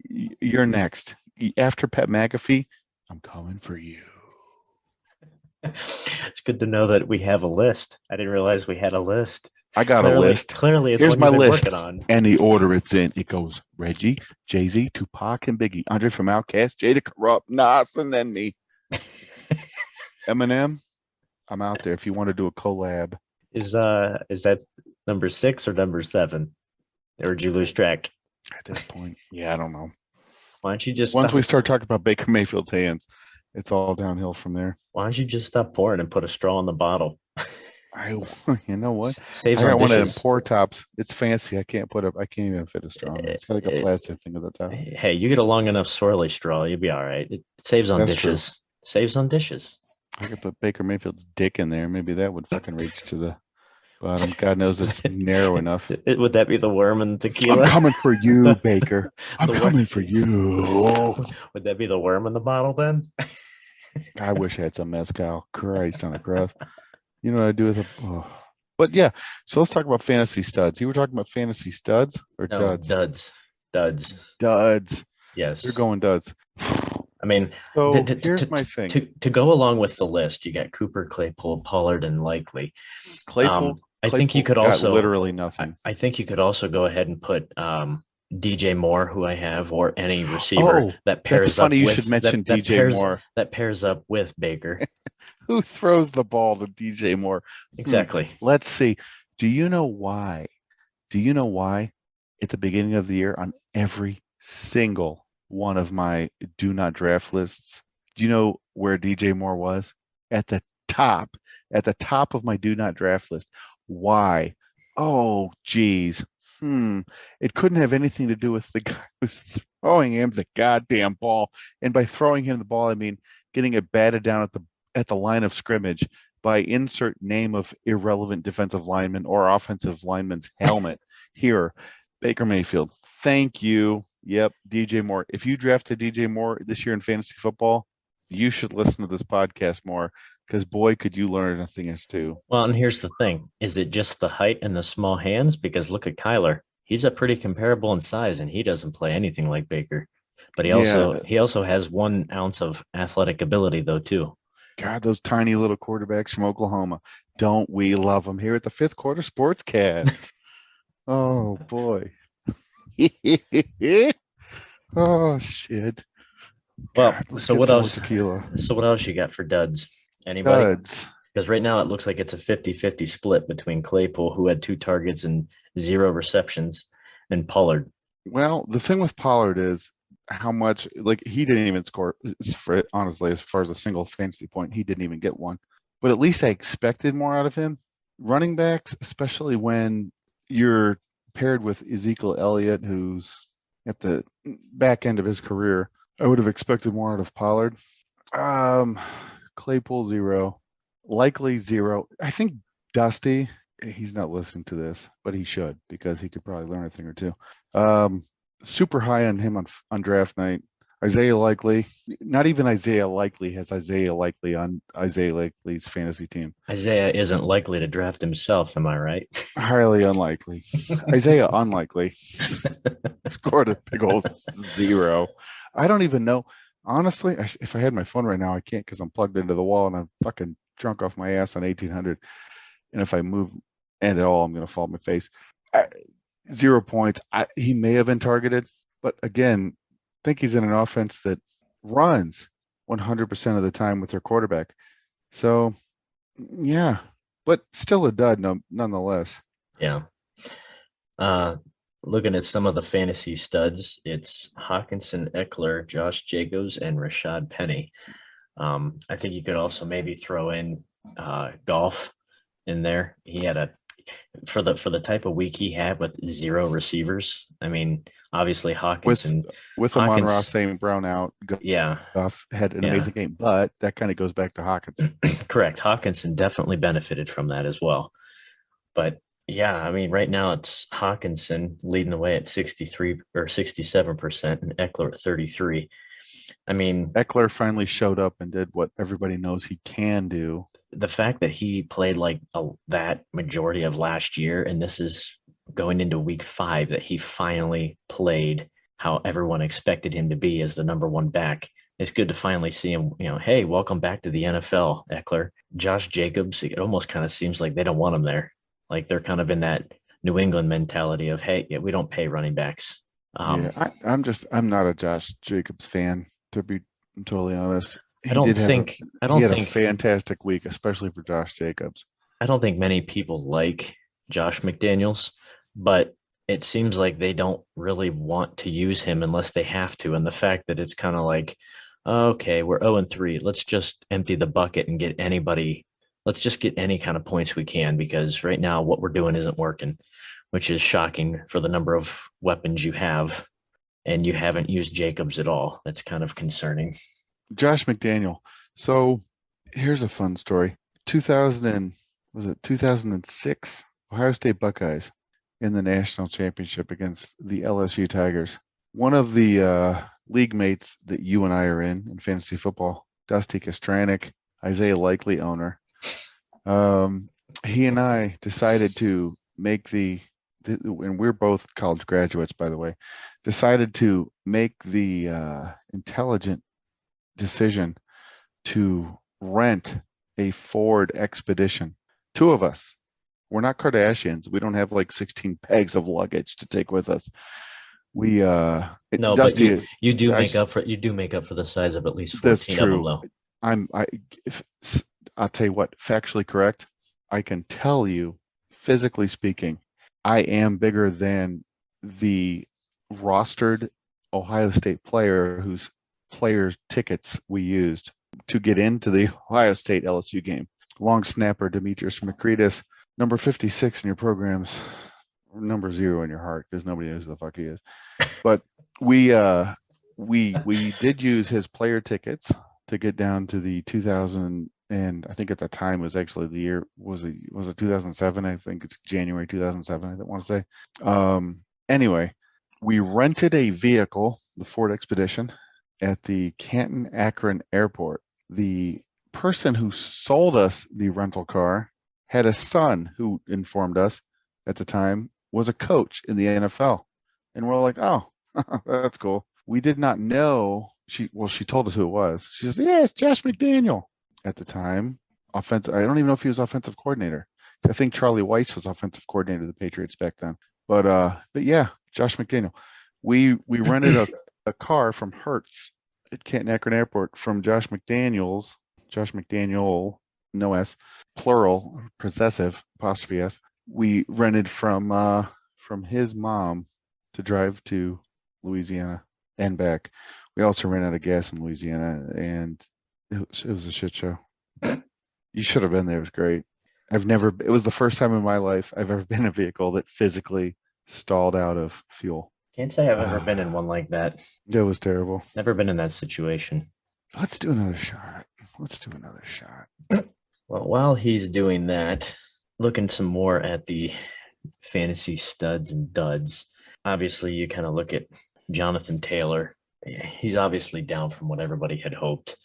You're next after Pat McAfee. I'm coming for you. It's good to know that we have a list. I didn't realize we had a list. I got a list. Clearly, it's here's one my you've been list working on. and the order it's in. It goes Reggie, Jay-Z, Tupac, and Biggie, Andre from Outkast, Jada Corrupt, Nas, and then me. Eminem, I'm out there if you want to do a collab. Is that number 6 or number 7? Or did you lose track? At this point, yeah, I don't know. Why don't you just once we start talking about Baker Mayfield's hands, it's all downhill from there. Why don't you just stop pouring and put a straw in the bottle? You know what? Saves I got on one of them dishes. pour tops. It's fancy. I can't even fit a straw in it. It's got like a plastic thing at the top. Hey, you get a long enough swirly straw, you'll be all right. It saves on That's dishes. true. Saves on dishes. I could put Baker Mayfield's dick in there. Maybe that would fucking reach to the bottom. God knows it's narrow enough. Would that be the worm in the tequila? I'm coming for you, Baker. I'm coming for you. Would that be the worm in the bottle then? I wish I had some mezcal. Christ on a cross. You know what I do with it? Oh. But yeah, so let's talk about fantasy studs. You were talking about fantasy studs or duds? Duds. Yes. You're going duds. I mean, so here's my thing. To go along with the list, you got Cooper, Claypool, Pollard, and Likely. Claypool. I think you could also literally nothing. I think you could also go ahead and put DJ Moore, who I have, or any receiver that pairs that's funny up you with should mention that DJ Moore. That pairs up with Baker. Who throws the ball to DJ Moore? Exactly. Let's see. Do you know why? At the beginning of the year, on every single one of my do not draft lists, do you know where DJ Moore was? At the top of my do not draft list. Why? Oh, geez. It couldn't have anything to do with the guy who's throwing him the goddamn ball. And by throwing him the ball, I mean getting it batted down at the line of scrimmage by insert name of irrelevant defensive lineman or offensive lineman's helmet. Here, Baker Mayfield. Thank you. Yep, DJ Moore. If you drafted DJ Moore this year in fantasy football, you should listen to this podcast more, because boy, could you learn a thing or two. Well, and here's the thing. Is it just the height and the small hands? Because look at Kyler. He's a pretty comparable in size, and he doesn't play anything like Baker. But he also has 1 ounce of athletic ability, though, too. God, those tiny little quarterbacks from Oklahoma. Don't we love them here at the Fifth Quarter Sportscast? Oh, boy. Oh, shit. Well, God, so what else? Tequila. So what else you got for duds? Anybody? Duds. Because right now it looks like it's a 50-50 split between Claypool, who had 2 targets and 0 receptions, and Pollard. Well, the thing with Pollard is how much, like, he didn't even score, honestly, as far as a single fantasy point, he didn't even get one. But at least I expected more out of him. Running backs, especially when you're paired with Ezekiel Elliott, who's at the back end of his career, I would have expected more out of Pollard. Claypool 0, Likely 0. I think Dusty, he's not listening to this, but he should, because he could probably learn a thing or two. Super high on him on draft night. Isaiah Likely, not even Isaiah Likely has Isaiah Likely on Isaiah Likely's fantasy team. Isaiah isn't likely to draft himself, am I right? Highly unlikely. Isaiah unlikely. Scored a big old 0. I don't even know. Honestly, if I had my phone right now, I can't, because I'm plugged into the wall and I'm fucking drunk off my ass on 1800. And if I move and at all, I'm going to fall on my face. 0 points. He may have been targeted, but again, I think he's in an offense that runs 100% of the time with their quarterback. So, yeah, but still a dud nonetheless. Yeah. looking at some of the fantasy studs, it's Hawkinson, Eckler, Josh Jacobs, and Rashad Penny. I think you could also maybe throw in Golf in there. He had a for the type of week he had with zero receivers. I mean, obviously with Hawkinson, with Amon-Ra Hawkins, St. Brown out, yeah, Goff had an yeah, amazing game, but that kind of goes back to Hawkinson. correct. Hawkinson definitely benefited from that as well. But yeah, I mean, right now it's Hawkinson leading the way at 63 or 67% and Eckler at 33. I mean, Eckler finally showed up and did what everybody knows he can do. the fact that he played like that majority of last year, and this is going into week 5, that he finally played how everyone expected him to be as the number one back. It's good to finally see him, hey, welcome back to the NFL, Eckler. Josh Jacobs, it almost kind of seems like they don't want him there. Like they're kind of in that New England mentality of, hey, yeah, we don't pay running backs. I'm not a Josh Jacobs fan, to be totally honest. I don't He had a fantastic week, especially for Josh Jacobs. I don't think many people like Josh McDaniels, but it seems like they don't really want to use him unless they have to. And the fact that it's kind of like, okay, we're 0-3. Let's just empty the bucket and get anybody. Let's just get any kind of points we can, because right now what we're doing isn't working, which is shocking for the number of weapons you have. And you haven't used Jacobs at all. That's kind of concerning. Josh McDaniel. So here's a fun story. 2006 Ohio State Buckeyes in the national championship against the LSU Tigers. One of the league mates that you and I are in fantasy football, Dusty Kastranik, Isaiah Likely owner, he and I decided to make and we're both college graduates, by the way, decided to make the intelligent decision to rent a Ford Expedition. 2 of us. We're not Kardashians. We don't have like 16 bags of luggage to take with us. We No, Dusty, but you do make up for the size of at least 14 that's of them, true. though. I'll tell you what, factually correct. I can tell you, physically speaking, I am bigger than the rostered Ohio State player whose players tickets we used to get into the Ohio State LSU game. Long snapper Demetrius McCreadis, number 56 in your programs, number 0 in your heart, because nobody knows who the fuck he is. But we did use his player tickets to get down to the 2000, and I think at the time was actually the year was it 2007? I think it's January 2007. I don't want to say. Anyway, we rented a vehicle, the Ford Expedition, at the Canton Akron Airport. The person who sold us the rental car had a son who informed us at the time was a coach in the NFL. And we're like, oh, that's cool. We did not know. She told us who it was. She says, yeah, it's Josh McDaniel. At the time, offensive. I don't even know if he was offensive coordinator. I think Charlie Weiss was offensive coordinator of the Patriots back then. But yeah, Josh McDaniel. We rented a car from Hertz at Canton Akron Airport from Josh McDaniel, no S, plural, possessive, apostrophe S. We rented from his mom to drive to Louisiana and back. We also ran out of gas in Louisiana, and it was a shit show. You should have been there. It was great. It was the first time in my life I've ever been in a vehicle that physically stalled out of fuel. Can't say I've ever been in one like that. It was terrible. Never been in that situation. Let's do another shot. Well, while he's doing that, looking some more at the fantasy studs and duds, obviously you kind of look at Jonathan Taylor. He's obviously down from what everybody had hoped.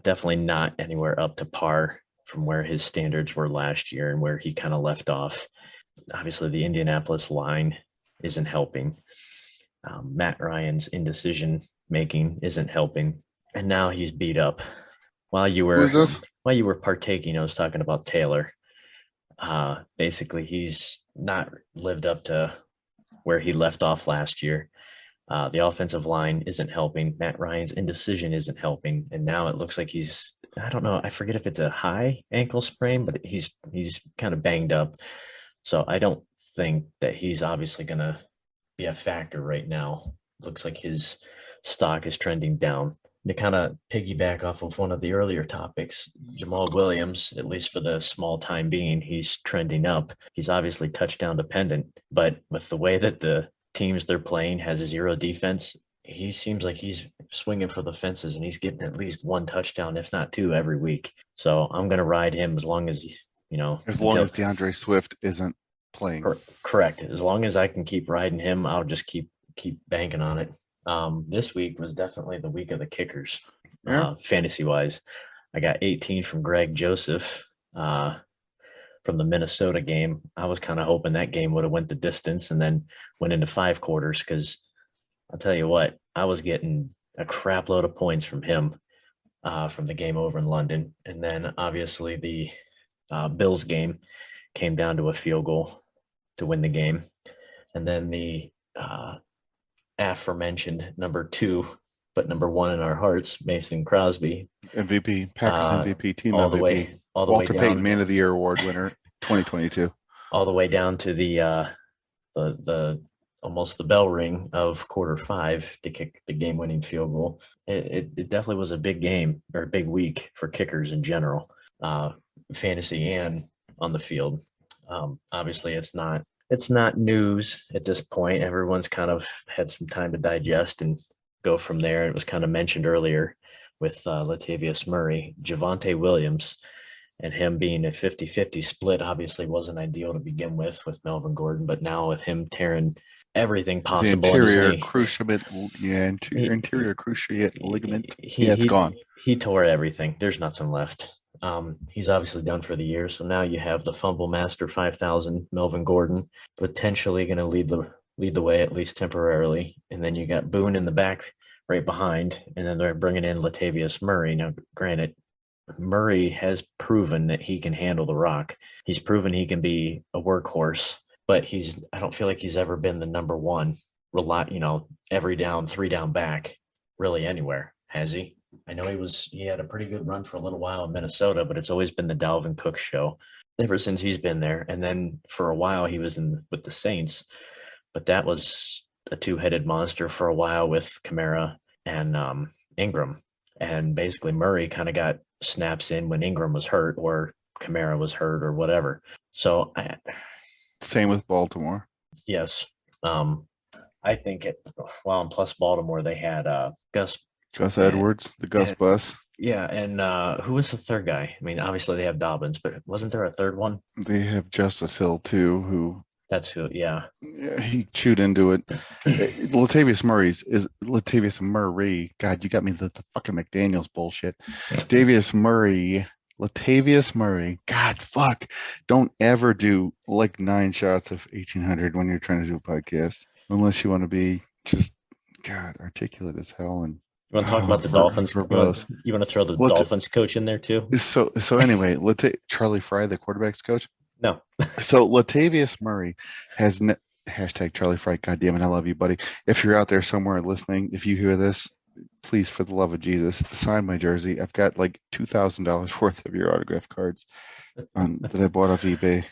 Definitely not anywhere up to par from where his standards were last year and where he kind of left off. Obviously, the Indianapolis line isn't helping. Matt Ryan's indecision making isn't helping, and now he's beat up. While you were partaking, I was talking about Taylor. Basically, he's not lived up to where he left off last year. The offensive line isn't helping. Matt Ryan's indecision isn't helping, and now it looks like I don't know. I forget if it's a high ankle sprain, but he's kind of banged up. So I don't think that he's obviously going to be a factor right now. Looks like his stock is trending down. To kind of piggyback off of one of the earlier topics, Jamal Williams, at least for the small time being, he's trending up. He's obviously touchdown dependent, but with the way that the teams they're playing has zero defense, he seems like he's swinging for the fences and he's getting at least one touchdown, if not two, every week. So I'm going to ride him as long as, as long as DeAndre Swift isn't playing. Correct. As long as I can keep riding him, I'll just keep banking on it. This week was definitely the week of the kickers, fantasy wise. I got 18 from Greg Joseph from the Minnesota game. I was kind of hoping that game would have went the distance and then went into 5 quarters, because I'll tell you what, I was getting a crap load of points from him from the game over in London. And then obviously the Bills game came down to a field goal to win the game. And then the aforementioned number 2, but number 1 in our hearts, Mason Crosby, MVP, Packers MVP, team all MVP, the way Walter down, Payton Man of the Year award winner, 2022, all the way down to the almost the bell ring of quarter 5 to kick the game-winning field goal. It definitely was a big game, or a big week for kickers in general, fantasy and on the field. Obviously, it's not news at this point. Everyone's kind of had some time to digest and go from there. It was kind of mentioned earlier with Latavius Murray, Javonte Williams, and him being a 50-50 split obviously wasn't ideal to begin with Melvin Gordon, but now with him tearing everything possible the interior in his knee, cruciate, interior cruciate ligament. It's gone. He tore everything. There's nothing left. He's obviously done for the year. So now you have the fumble master 5,000, Melvin Gordon, potentially going to lead the way, at least temporarily. And then you got Boone in the back right behind. And then they're bringing in Latavius Murray. Now, granted, Murray has proven that he can handle the rock. He's proven he can be a workhorse, but I don't feel like he's ever been the number 1, every down, 3 down back, really anywhere. Has he? I know he had a pretty good run for a little while in Minnesota, but it's always been the Dalvin Cook show ever since he's been there. And then for a while he was with the Saints, but that was a 2-headed monster for a while with Kamara and Ingram. And basically Murray kind of got snaps in when Ingram was hurt or Kamara was hurt or whatever. So same with Baltimore. Yes. I think and plus Baltimore, they had Gus Edwards, the Gus Bus. Yeah, and who was the third guy? I mean, obviously they have Dobbins, but wasn't there a third one? They have Justice Hill too, who that's who. Yeah, he chewed into it. Latavius Murray. God, you got me the fucking McDaniels bullshit. Latavius Murray. God, fuck! Don't ever do like 9 shots of 1800 when you're trying to do a podcast, unless you want to be just articulate as hell and. You want to talk about the Dolphins? You want to throw the Dolphins coach in there too? So anyway, Charlie Fry, the quarterback's coach. No. So Latavius Murray has hashtag Charlie Fry. God damn it, I love you, buddy. If you're out there somewhere listening, if you hear this, please, for the love of Jesus, sign my jersey. I've got like $2,000 worth of your autograph cards that I bought off eBay.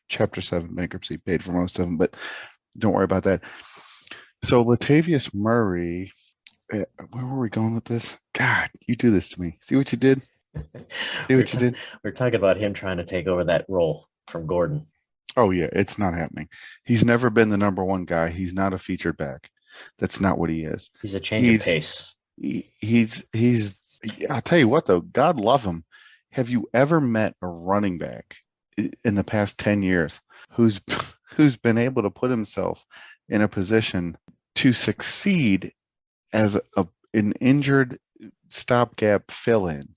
Chapter 7 bankruptcy paid for most of them, but don't worry about that. So Latavius Murray. Where were we going with this? God, you do this to me. See what you did? You did? We're talking about him trying to take over that role from Gordon. Oh, yeah, it's not happening. He's never been the number 1 guy. He's not a featured back. That's not what he is. He's a change of pace. He's I'll tell you what, though. God love him. Have you ever met a running back in the past 10 years who's been able to put himself in a position to succeed as an injured stopgap fill-in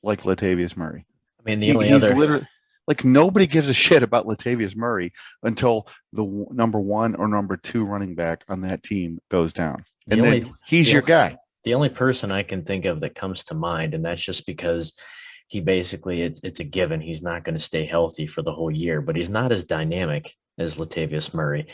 like Latavius Murray? I mean, he's literally like, nobody gives a shit about Latavius Murray until the number 1 or number 2 running back on that team goes down, and then he's your guy. The only person I can think of that comes to mind, and that's just because he basically it's a given he's not going to stay healthy for the whole year, but he's not as dynamic as Latavius Murray,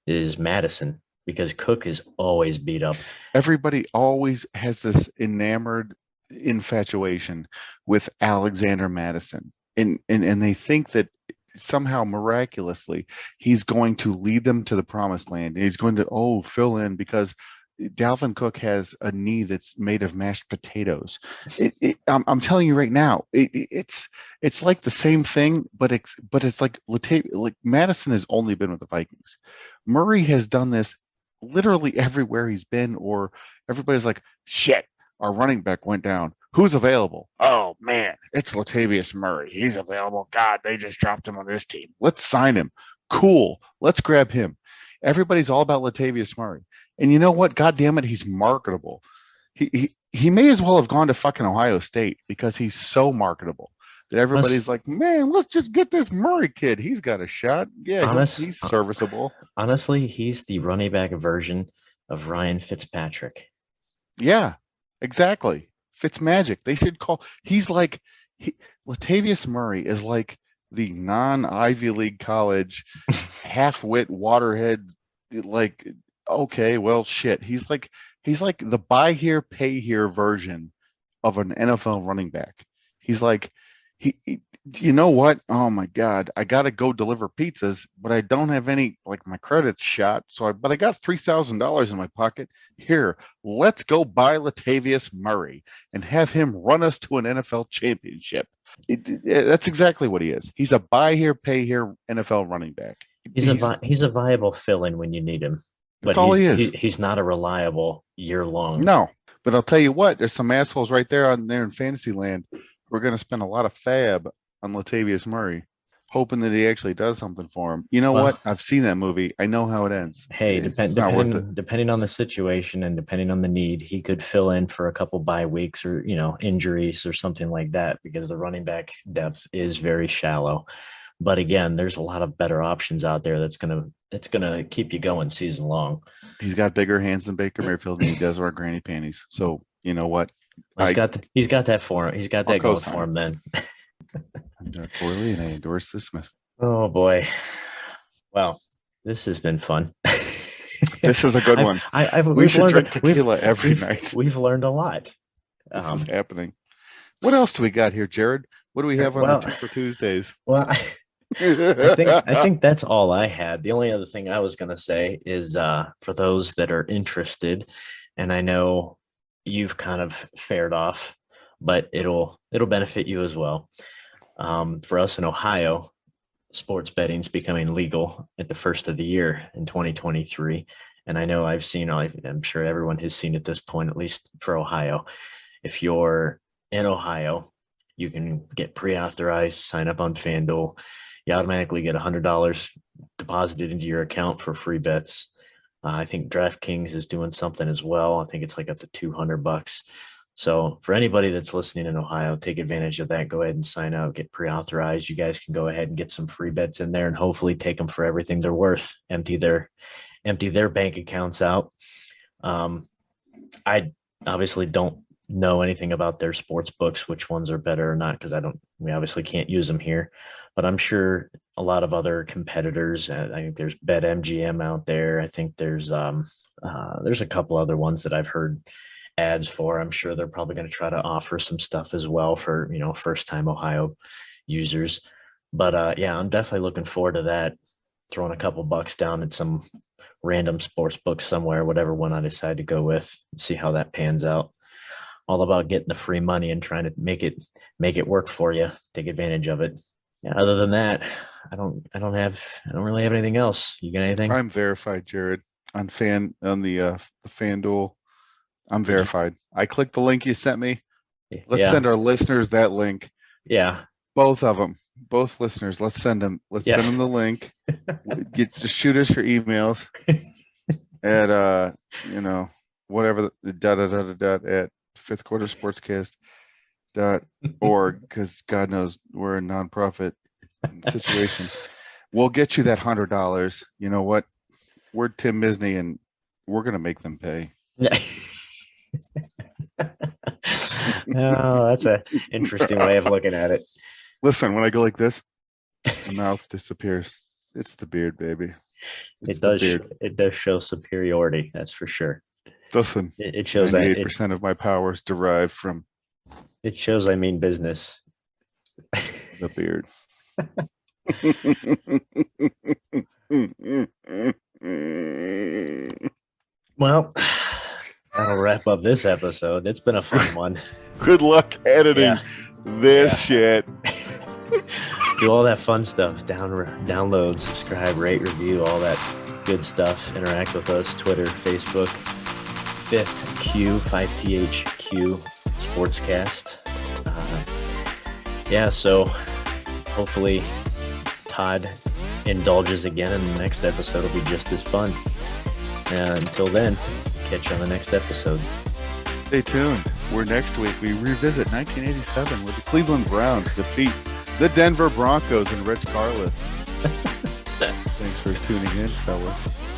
is Madison. Because Cook is always beat up. Everybody always has this enamored infatuation with Alexander Madison. And they think that somehow miraculously he's going to lead them to the promised land. And he's going to fill in because Dalvin Cook has a knee that's made of mashed potatoes. I'm telling you right now, it's like the same thing, but it's like Madison has only been with the Vikings. Murray has done this literally everywhere he's been, or everybody's like, shit, our running back went down. Who's available? Oh man, it's Latavius Murray. He's available. God, they just dropped him on this team. Let's sign him. Cool. Let's grab him. Everybody's all about Latavius Murray. And you know what? God damn it, he's marketable. He may as well have gone to fucking Ohio State because he's so marketable that everybody's like, man, let's just get this Murray kid. He's got a shot. Yeah, he's serviceable. Honestly, he's the running back version of Ryan Fitzpatrick. Yeah, exactly. Fitzmagic. They should call. Latavius Murray is like the non-Ivy League college half-wit waterhead. Like, okay, well, shit. He's like the buy here, pay here version of an NFL running back. He's like, you know what? Oh my God, I got to go deliver pizzas, but I don't have any, like, my credit's shot. But I got $3,000 in my pocket. Here, let's go buy Latavius Murray and have him run us to an NFL championship. That's exactly what he is. He's a buy here, pay here NFL running back. He's a viable fill-in when you need him. That's all he is. He's not a reliable year-long. No, but I'll tell you what, there's some assholes right there in Fantasyland who are going to spend a lot of fab on Latavius Murray, hoping that he actually does something for him. You know what? I've seen that movie. I know how it ends. Hey, depending on the situation and depending on the need, he could fill in for a couple bye weeks or, injuries or something like that, because the running back depth is very shallow. But again, there's a lot of better options out there that's gonna keep you going season long. He's got bigger hands than Baker Mayfield, and he does wear granny panties. So you know what? He's got that for him. He's got that going for him. Then. I'm Doug Corley, and I endorse this message. Oh boy! Well, this has been fun. This is a good one. We should drink tequila every night. We've learned a lot. This is happening. What else do we got here, Jared? What do we have on the tip for Tuesdays? Well, I think that's all I had. The only other thing I was going to say is for those that are interested, and I know you've kind of fared off, but it'll benefit you as well. For us in Ohio, sports betting is becoming legal at the first of the year in 2023. And I know I'm sure everyone has seen at this point, at least for Ohio. If you're in Ohio, you can get pre-authorized, sign up on FanDuel. You automatically get $100 deposited into your account for free bets. I think DraftKings is doing something as well. I think it's like up to $200. So for anybody that's listening in Ohio, take advantage of that. Go ahead and sign up, get pre-authorized. You guys can go ahead and get some free bets in there and hopefully take them for everything they're worth. Empty their bank accounts out. I obviously don't know anything about their sports books, which ones are better or not, because we obviously can't use them here, but I'm sure a lot of other competitors, I think there's BetMGM out there. I think there's a couple other ones that I've heard ads for. I'm sure they're probably going to try to offer some stuff as well for, first time Ohio users. But yeah, I'm definitely looking forward to that. Throwing a couple bucks down at some random sports book somewhere, whatever one I decide to go with, see how that pans out. All about getting the free money and trying to make it work for you. Take advantage of it. Yeah, other than that, I don't really have anything else. You got anything? I'm verified, Jared, on the FanDuel. I'm verified. I clicked the link you sent me. Let's send our listeners that link. Yeah. Both of them. Both listeners. Let's send them. Send them the link. Just shoot us your emails at whatever at fifthquartersportscast.org, because God knows we're a nonprofit situation. We'll get you that $100. You know what? We're Tim Misney, and we're gonna make them pay. Oh, that's an interesting way of looking at it. Listen, when I go like this, the mouth disappears. It's the beard, baby. It does show superiority. That's for sure. Listen, it shows 98% of my powers derive from. It shows I mean business. The beard. Well, that'll wrap up this episode. It's been a fun one. Good luck editing this shit. Do all that fun stuff. Download, subscribe, rate, review, all that good stuff. Interact with us, Twitter, Facebook, 5THQ Sportscast. So hopefully Todd indulges again, and the next episode will be just as fun. Until then, catch you on the next episode. Stay tuned. Next week we revisit 1987 with the Cleveland Browns defeat the Denver Broncos and Rich Carlos. Thanks for tuning in, fellas.